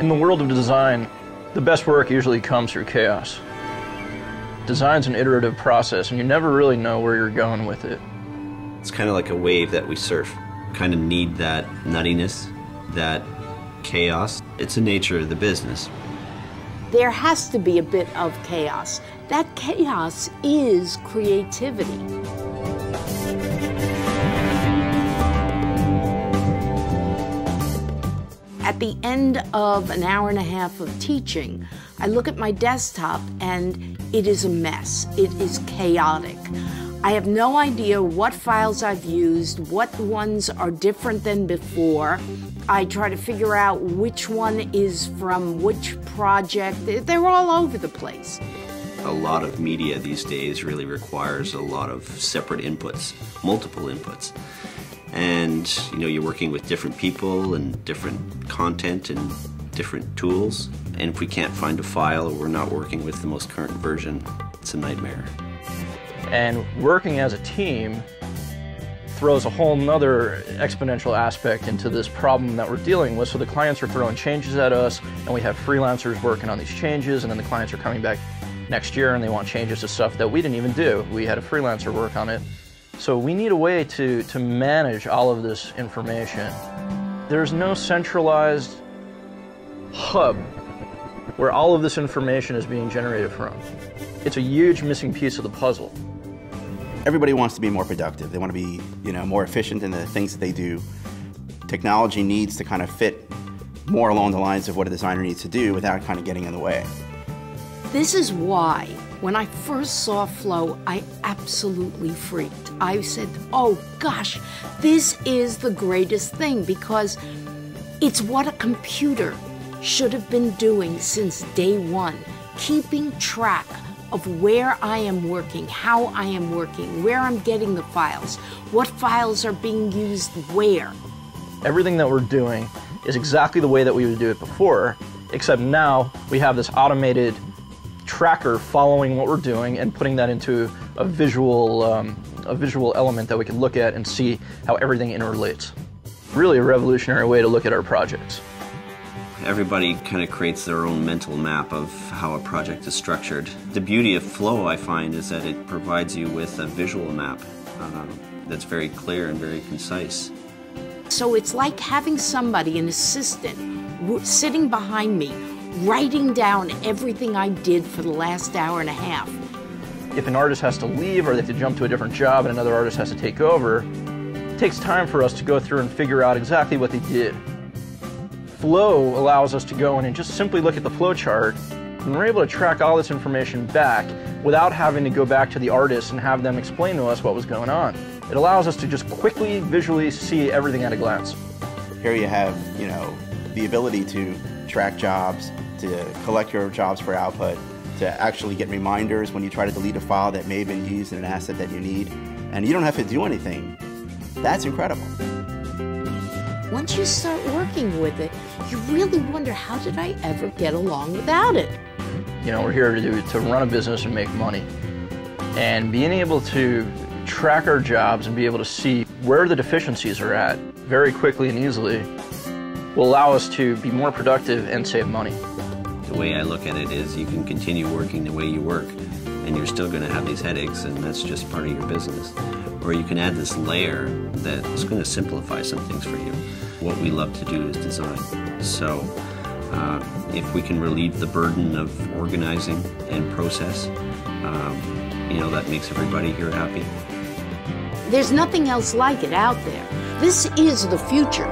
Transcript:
In the world of design, the best work usually comes through chaos. Design's an iterative process, and you never really know where you're going with it. It's kind of like a wave that we surf. Kind of need that nuttiness, that chaos. It's the nature of the business. There has to be a bit of chaos. That chaos is creativity. At the end of an hour and a half of teaching, I look at my desktop and it is a mess. It is chaotic. I have no idea what files I've used, what ones are different than before. I try to figure out which one is from which project. They're all over the place. A lot of media these days really requires a lot of separate inputs, multiple inputs. And you're working with different people and different content and different tools. And if we can't find a file or we're not working with the most current version, it's a nightmare. And working as a team throws a whole nother exponential aspect into this problem that we're dealing with. So the clients are throwing changes at us, and we have freelancers working on these changes, and then the clients are coming back next year and they want changes to stuff that we didn't even do. We had a freelancer work on it. So we need a way to manage all of this information. There's no centralized hub where all of this information is being generated from. It's a huge missing piece of the puzzle. Everybody wants to be more productive. They want to be, more efficient in the things that they do. Technology needs to kind of fit more along the lines of what a designer needs to do without kind of getting in the way. This is why, when I first saw Flow, I absolutely freaked. I said, oh gosh, this is the greatest thing, because it's what a computer should have been doing since day one, keeping track of where I am working, how I am working, where I'm getting the files, what files are being used where. Everything that we're doing is exactly the way that we would do it before, except now we have this automated tracker following what we're doing and putting that into a visual element that we can look at and see how everything interrelates. Really a revolutionary way to look at our projects. Everybody kind of creates their own mental map of how a project is structured. The beauty of Flow, I find, is that it provides you with a visual map that's very clear and very concise. So it's like having somebody, an assistant, sitting behind me, writing down everything I did for the last hour and a half. If an artist has to leave or they have to jump to a different job and another artist has to take over, it takes time for us to go through and figure out exactly what they did. Flow allows us to go in and just simply look at the flow chart, and we're able to track all this information back without having to go back to the artist and have them explain to us what was going on. It allows us to just quickly, visually see everything at a glance. Here you have, the ability to track jobs, to collect your jobs for output, to actually get reminders when you try to delete a file that may have been used in an asset that you need, and you don't have to do anything. That's incredible. Once you start working with it, you really wonder, how did I ever get along without it? We're here to run a business and make money. And being able to track our jobs and be able to see where the deficiencies are at very quickly and easily will allow us to be more productive and save money. The way I look at it is you can continue working the way you work and you're still going to have these headaches, and that's just part of your business. Or you can add this layer that's going to simplify some things for you. What we love to do is design. So if we can relieve the burden of organizing and process, that makes everybody here happy. There's nothing else like it out there. This is the future.